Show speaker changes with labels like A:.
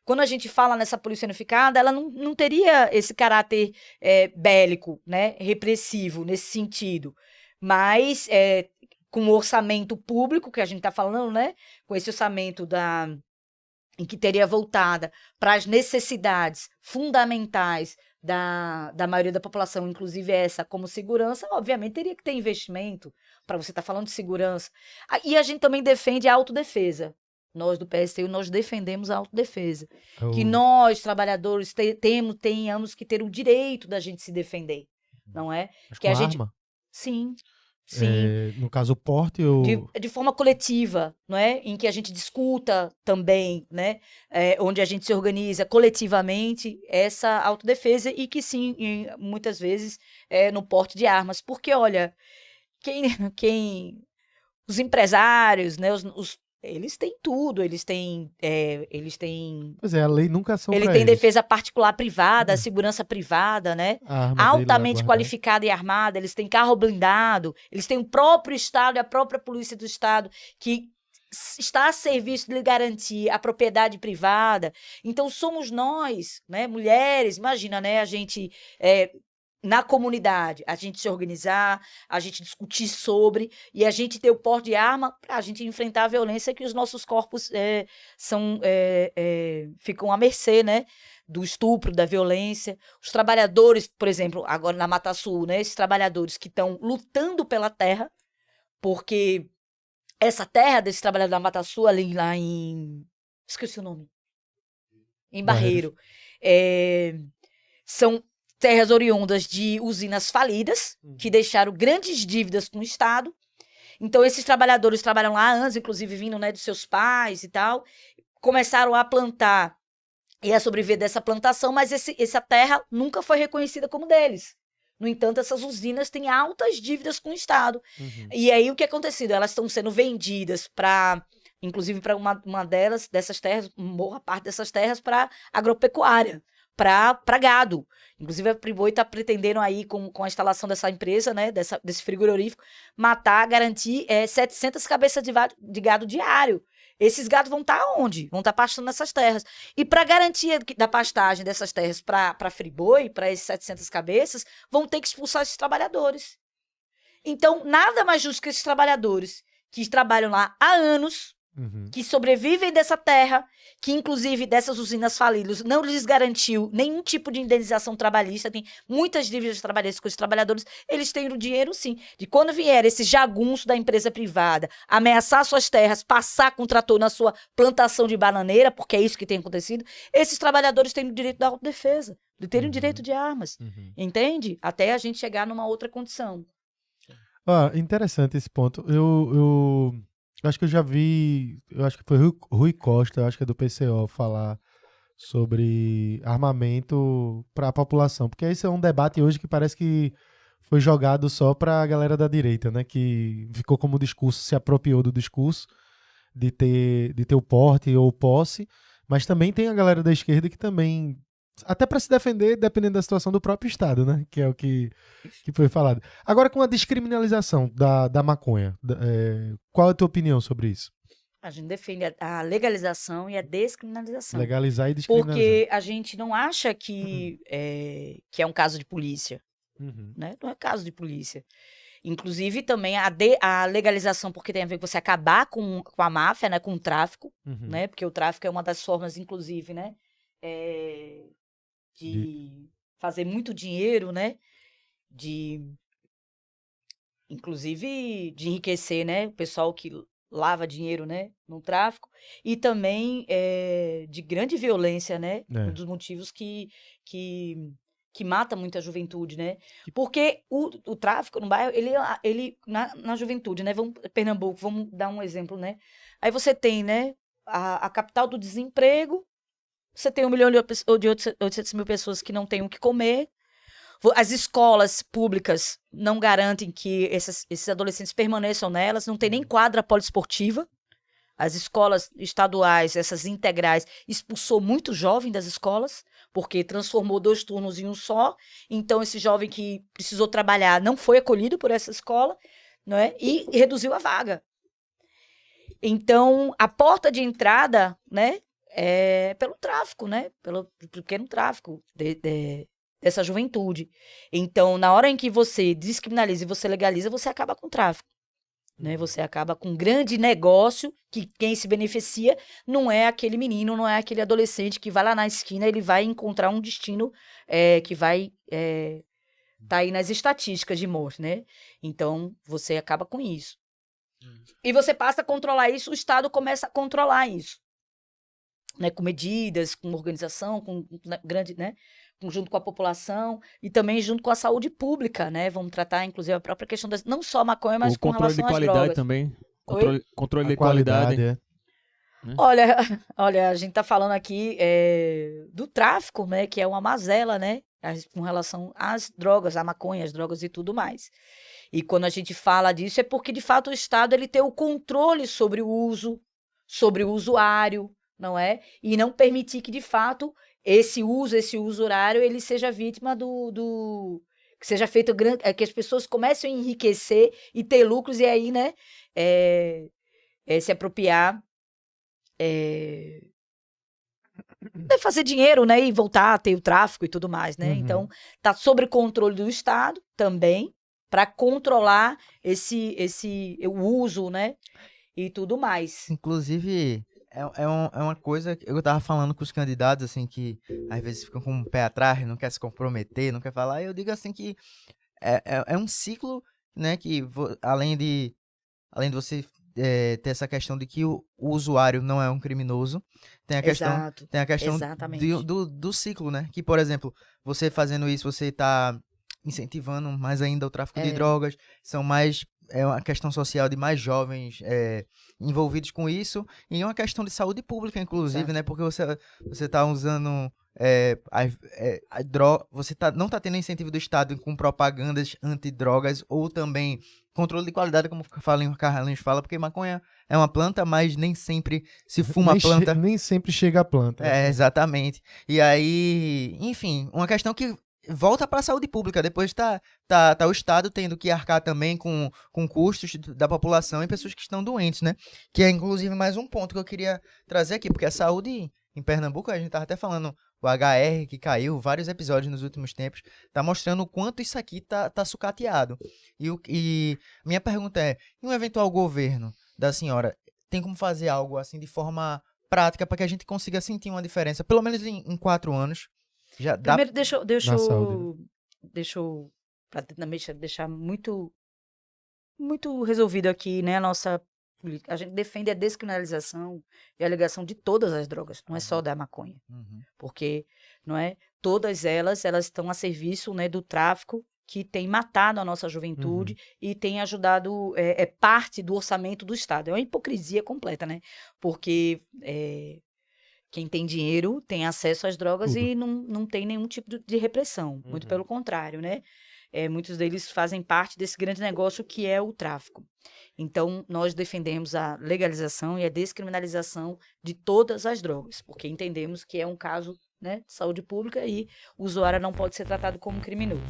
A: quando a gente fala nessa polícia unificada, ela não teria esse caráter bélico, né, repressivo nesse sentido, mas com o orçamento público que a gente está falando, né, com esse orçamento em que teria voltada para as necessidades fundamentais da maioria da população, inclusive essa como segurança, obviamente teria que ter investimento para você estar falando de segurança. E a gente também defende a autodefesa. Nós do PSTU, nós defendemos a autodefesa. Que nós, trabalhadores, tenhamos que ter o direito da gente se defender, não é?
B: Mas
A: que
B: com
A: a gente...
B: arma?
A: Sim. Sim.
B: No caso, o porte ou...
A: De forma coletiva, não é? Em que a gente discuta também, né? Onde a gente se organiza coletivamente essa autodefesa e que sim, muitas vezes, no porte de armas. Porque, olha, os empresários, né? Eles têm tudo, eles têm...
B: Pois é, a lei nunca são
A: Ele
B: pra
A: tem
B: eles.
A: defesa particular privada, segurança privada, né?
B: A arma dele lá
A: Altamente
B: guardada.
A: qualificada e armada, eles têm carro blindado, eles têm o próprio Estado e a própria Polícia do Estado que está a serviço de garantir a propriedade privada. Então, somos nós, né, mulheres, imagina, né, a gente... na comunidade, a gente se organizar, a gente discutir sobre, e a gente ter o porte de arma para a gente enfrentar a violência que os nossos corpos ficam à mercê, né? Do estupro, da violência. Os trabalhadores, por exemplo, agora na Mata Sul, né? Esses trabalhadores que estão lutando pela terra, porque essa terra desse trabalhador da Mata Sul, ali lá esqueci o nome. Em Barreiro. São terras oriundas de usinas falidas, que deixaram grandes dívidas com o Estado. Então, esses trabalhadores trabalham lá há anos, inclusive vindo, né, dos seus pais e tal, começaram a plantar e a sobreviver dessa plantação, mas essa terra nunca foi reconhecida como deles. No entanto, essas usinas têm altas dívidas com o Estado. E aí, o que é acontecido? Elas estão sendo vendidas inclusive para uma dessas terras, boa parte dessas terras, para agropecuária, para gado. Inclusive, a Friboi está pretendendo aí, com a instalação dessa empresa, né, desse frigorífico, garantir 700 cabeças de gado diário. Esses gados vão estar onde? Vão estar pastando nessas terras. E para garantia da pastagem dessas terras para a Friboi, para esses 700 cabeças, vão ter que expulsar esses trabalhadores. Então, nada mais justo que esses trabalhadores que trabalham lá há anos, que sobrevivem dessa terra, que inclusive dessas usinas falidas não lhes garantiu nenhum tipo de indenização trabalhista, tem muitas dívidas trabalhistas com os trabalhadores, eles têm o dinheiro sim, de quando vier esse jagunço da empresa privada, ameaçar suas terras, passar com o trator na sua plantação de bananeira, porque é isso que tem acontecido, esses trabalhadores têm o direito da autodefesa, de terem o direito de armas, entende? Até a gente chegar numa outra condição.
B: Interessante esse ponto. Eu acho que eu já vi, eu acho que foi Rui Costa, eu acho que é do PCO, falar sobre armamento para a população, porque esse é um debate hoje que parece que foi jogado só para a galera da direita, né, que ficou como discurso, se apropriou do discurso de ter o porte ou posse, mas também tem a galera da esquerda que também, até para se defender, dependendo da situação do próprio Estado, né? Que é o que foi falado. Agora, com a descriminalização da maconha, qual é a tua opinião sobre isso?
A: A gente defende a legalização e a descriminalização.
B: Legalizar e descriminalizar.
A: Porque a gente não acha que é um caso de polícia. Né? Não é caso de polícia. Inclusive, também a legalização, porque tem a ver com você acabar com a máfia, né? Com o tráfico, né? Porque o tráfico é uma das formas, inclusive, né? De fazer muito dinheiro, né? Inclusive, de enriquecer, né? O pessoal que lava dinheiro, né? No tráfico. E também de grande violência, né? Um dos motivos que mata muita juventude, né? Porque o tráfico no bairro, ele na juventude, né? Pernambuco, vamos dar um exemplo, né? Aí você tem, né? A capital do desemprego, você tem 1 milhão de 800 mil pessoas que não têm o que comer. As escolas públicas não garantem que esses adolescentes permaneçam nelas, não tem nem quadra poliesportiva. As escolas estaduais, essas integrais, expulsou muito jovem das escolas, porque transformou 2 turnos em um só. Então, esse jovem que precisou trabalhar não foi acolhido por essa escola, não é? E reduziu a vaga. Então, a porta de entrada, né? pelo tráfico, né? Pelo pequeno tráfico dessa juventude. Então, na hora em que você descriminaliza e você legaliza, você acaba com o tráfico. Né? Você acaba com um grande negócio que quem se beneficia não é aquele menino, não é aquele adolescente que vai lá na esquina, ele vai encontrar um destino que vai tá aí nas estatísticas de morte, né? Então, você acaba com isso. E você passa a controlar isso, o Estado começa a controlar isso. Né? Com medidas, com organização, com grande, né? Junto com a população e também junto com a saúde pública, né? Vamos tratar, inclusive, a própria questão não só a maconha, mas com relação às drogas.
C: O controle de qualidade também. Controle de qualidade.
B: É.
C: Né?
A: Olha, a gente tá falando aqui do tráfico, né? Que é uma mazela, né? Com relação às drogas, à maconha, às drogas e tudo mais. E quando a gente fala disso, é porque, de fato, o Estado ele tem o controle sobre o uso, sobre o usuário, não é? E não permitir que, de fato, esse usurário, ele seja vítima que seja feito que as pessoas comecem a enriquecer e ter lucros e aí, né, se apropriar, fazer dinheiro, né, e voltar a ter o tráfico e tudo mais, né?
B: Uhum.
A: Então, tá sob controle do Estado também, para controlar o uso, né, e tudo mais.
D: Inclusive, é uma coisa que eu tava falando com os candidatos, assim, que às vezes ficam com o pé atrás, não quer se comprometer, não quer falar. Eu digo assim que é um ciclo, né, que além de você ter essa questão de que o usuário não é um criminoso, tem a questão,
A: Exatamente.
D: do ciclo, né? Que, por exemplo, você fazendo isso, você tá incentivando mais ainda o tráfico de drogas, é uma questão social de mais jovens envolvidos com isso, e é uma questão de saúde pública, inclusive, né? Porque você tá usando a droga, você não tá tendo incentivo do Estado com propagandas antidrogas ou também controle de qualidade, como o Carlinhos fala, porque maconha é uma planta, mas nem sempre se fuma a planta.
B: Nem sempre chega a planta.
D: Exatamente. E aí, enfim, uma questão que volta para a saúde pública. Depois tá o Estado tendo que arcar também com custos da população e pessoas que estão doentes, né? Que é, inclusive, mais um ponto que eu queria trazer aqui, porque a saúde em Pernambuco, a gente tava até falando, o HR que caiu, vários episódios nos últimos tempos, tá mostrando o quanto isso aqui tá sucateado. E minha pergunta é, em um eventual governo da senhora, tem como fazer algo assim de forma prática para que a gente consiga sentir uma diferença, pelo menos em 4 anos? Já dá...
A: Primeiro, deixa eu deixar muito, muito resolvido aqui, né, a nossa política. A gente defende a descriminalização e a legislação de todas as drogas, não é só da maconha. Porque, não é, todas elas estão a serviço, né, do tráfico que tem matado a nossa juventude e tem ajudado, parte do orçamento do Estado. É uma hipocrisia completa, né? Porque quem tem dinheiro tem acesso às drogas e não tem nenhum tipo de repressão. Muito pelo contrário, né? Muitos deles fazem parte desse grande negócio que é o tráfico. Então, nós defendemos a legalização e a descriminalização de todas as drogas, porque entendemos que é um caso, né, de saúde pública e o usuário não pode ser tratado como criminoso.